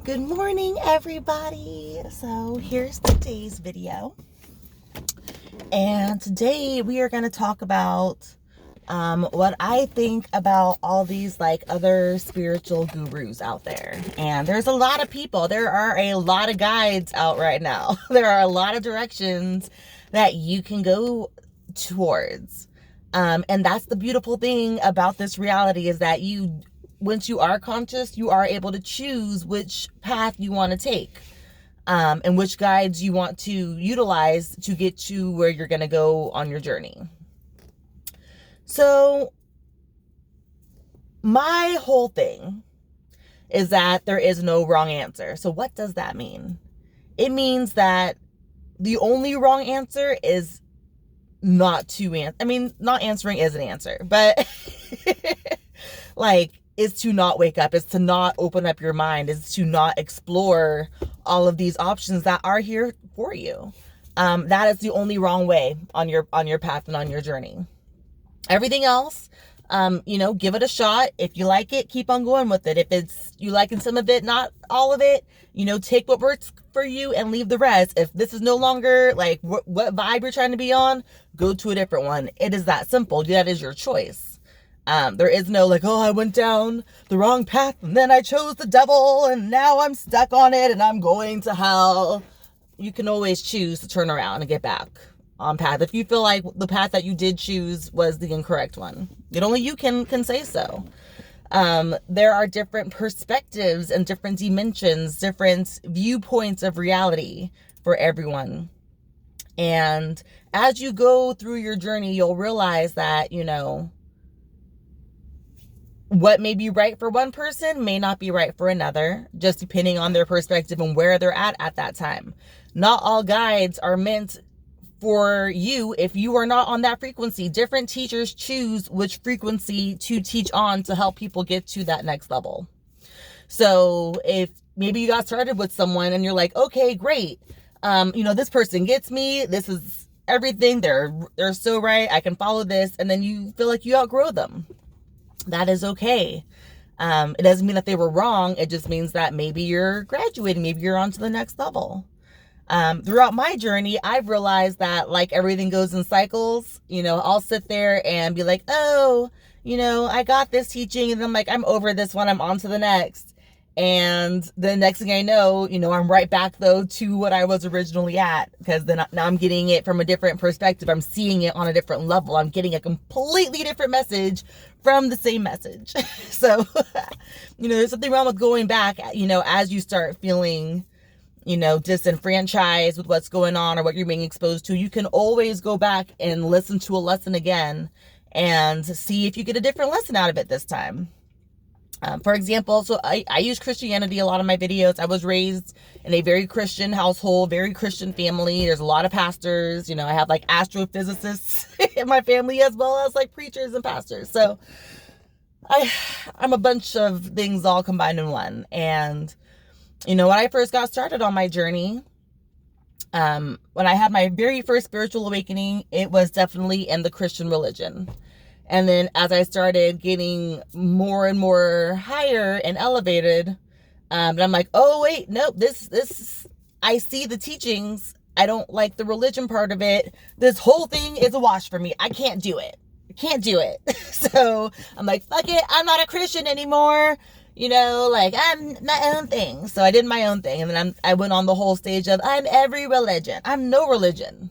Good morning, everybody. So here's today's video. And today we are going to talk about what I think about all these other spiritual gurus out there. And there's a lot of people. There are a lot of guides out right now. There are a lot of directions that you can go towards. And that's the beautiful thing about this reality is that once you are conscious, you are able to choose which path you want to take, and which guides you want to utilize to get to where you're going to go on your journey. So my whole thing is that there is no wrong answer. So what does that mean? It means that the only wrong answer is not to answer. I mean, not answering is an answer, but is to not wake up, is to not open up your mind, is to not explore all of these options that are here for you. That is the only wrong way on your path and on your journey. Everything else, give it a shot. If you like it, keep on going with it. If it's you liking some of it, not all of it, take what works for you and leave the rest. If this is no longer what vibe you're trying to be on, go to a different one. It is that simple. That is your choice. There is no I went down the wrong path and then I chose the devil and now I'm stuck on it and I'm going to hell. You can always choose to turn around and get back on path. If you feel like the path that you did choose was the incorrect one, only you can say so. There are different perspectives and different dimensions, different viewpoints of reality for everyone. And as you go through your journey, you'll realize that, what may be right for one person may not be right for another, just depending on their perspective and where they're at that time. Not all guides are meant for you if you are not on that frequency. Different teachers choose which frequency to teach on to help people get to that next level. So if maybe you got started with someone and you're like, okay, great. This person gets me. This is everything. They're so right. I can follow this. And then you feel like you outgrow them. That is okay. It doesn't mean that they were wrong. It just means that maybe you're graduating. Maybe you're on to the next level. Throughout my journey, I've realized that everything goes in cycles. I'll sit there and be like, oh, I got this teaching. And then I'm over this one. I'm on to the next. And the next thing I know, I'm right back though to what I was originally at, because then now I'm getting it from a different perspective. I'm seeing it on a different level. I'm getting a completely different message from the same message. So, there's something wrong with going back, as you start feeling, disenfranchised with what's going on or what you're being exposed to. You can always go back and listen to a lesson again and see if you get a different lesson out of it this time. For example, so I use Christianity a lot in my videos. I was raised in a very Christian household, very Christian family. There's a lot of pastors. I have astrophysicists in my family as well as preachers and pastors. So I'm a bunch of things all combined in one. And, when I first got started on my journey, when I had my very first spiritual awakening, it was definitely in the Christian religion. And then as I started getting more and more higher and elevated, and I'm like, oh, wait, nope, this, I see the teachings. I don't like the religion part of it. This whole thing is a wash for me. I can't do it. So I'm like, fuck it. I'm not a Christian anymore. I'm my own thing. So I did my own thing. And then I went on the whole stage of I'm every religion. I'm no religion.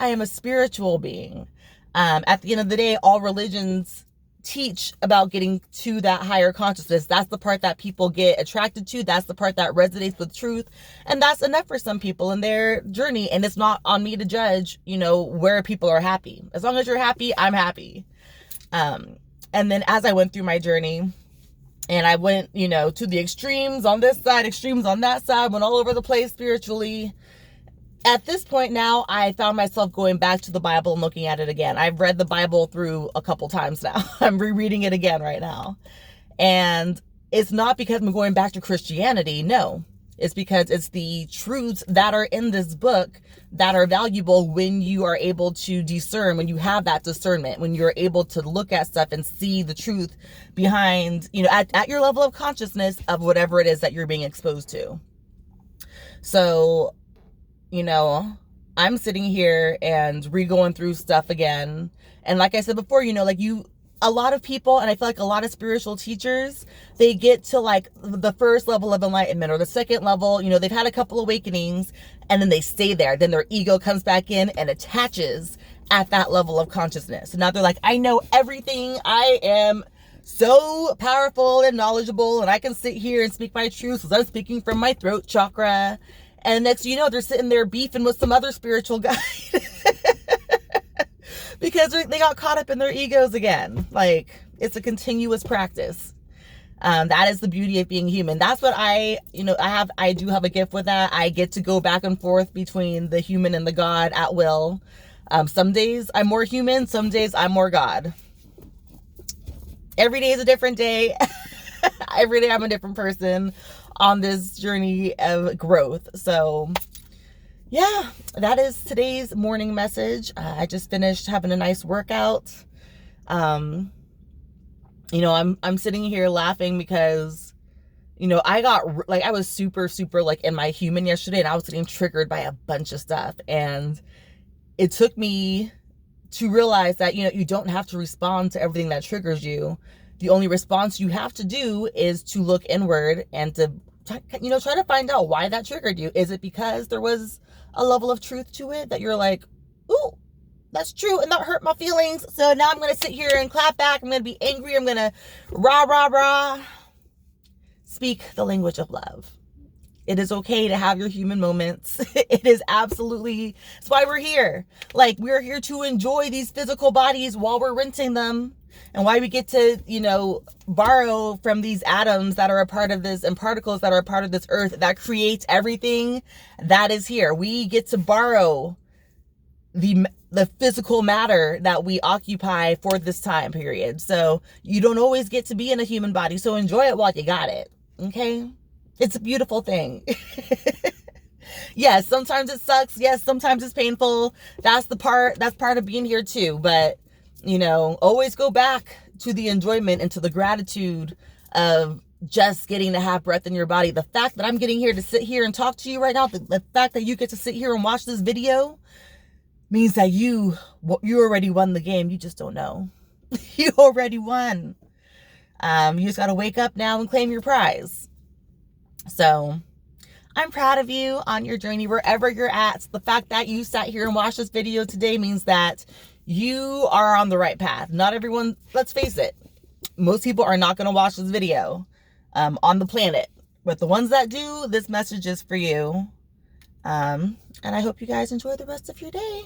I am a spiritual being. At the end of the day, all religions teach about getting to that higher consciousness. That's the part that people get attracted to. That's the part that resonates with truth. And that's enough for some people in their journey. And it's not on me to judge, where people are happy. As long as you're happy, I'm happy. And then as I went through my journey and I went, to the extremes on this side, extremes on that side, went all over the place spiritually. At this point now, I found myself going back to the Bible and looking at it again. I've read the Bible through a couple times now. I'm rereading it again right now. And it's not because I'm going back to Christianity. No, It's because it's the truths that are in this book that are valuable when you are able to discern, when you have that discernment, when you're able to look at stuff and see the truth behind, at your level of consciousness of whatever it is that you're being exposed to. So, I'm sitting here and re-going through stuff again. And like I said before, a lot of people, and I feel like a lot of spiritual teachers, they get to like the first level of enlightenment or the second level, they've had a couple awakenings and then they stay there. Then their ego comes back in and attaches at that level of consciousness. So now they're like, I know everything. I am so powerful and knowledgeable and I can sit here and speak my truth because I'm speaking from my throat chakra. And next they're sitting there beefing with some other spiritual guy because they got caught up in their egos again. Like, it's a continuous practice. That is the beauty of being human. That's what I do have a gift with that. I get to go back and forth between the human and the God at will. Some days I'm more human, some days I'm more God. Every day is a different day. Every day I'm a different person on this journey of growth. So yeah, that is today's morning message. I just finished having a nice workout. I'm sitting here laughing because, I was super, super like in my human yesterday and I was getting triggered by a bunch of stuff. And it took me to realize that, you don't have to respond to everything that triggers you. The only response you have to do is to look inward and to, try to find out why that triggered you. Is it because there was a level of truth to it that you're like, ooh, that's true, and that hurt my feelings, so now I'm going to sit here and clap back. I'm going to be angry. I'm going to rah, rah, rah. Speak the language of love. It is okay to have your human moments. It is absolutely, that's why we're here. Like, we're here to enjoy these physical bodies while we're renting them. And why we get to, borrow from these atoms that are a part of this and particles that are a part of this earth that creates everything that is here. We get to borrow the physical matter that we occupy for this time period. So you don't always get to be in a human body. So enjoy it while you got it. Okay? It's a beautiful thing. Yes, sometimes it sucks. Yes, sometimes it's painful. That's part of being here too. But always go back to the enjoyment and to the gratitude of just getting to have breath in your body. The fact that I'm getting here to sit here and talk to you right now, the fact that you get to sit here and watch this video means that you already won the game. You just don't know. You already won. You just got to wake up now and claim your prize. So I'm proud of you on your journey, wherever you're at. The fact that you sat here and watched this video today means that you are on the right path. Not everyone, let's face it, most people are not going to watch this video on the planet. But the ones that do, this message is for you. And I hope you guys enjoy the rest of your day.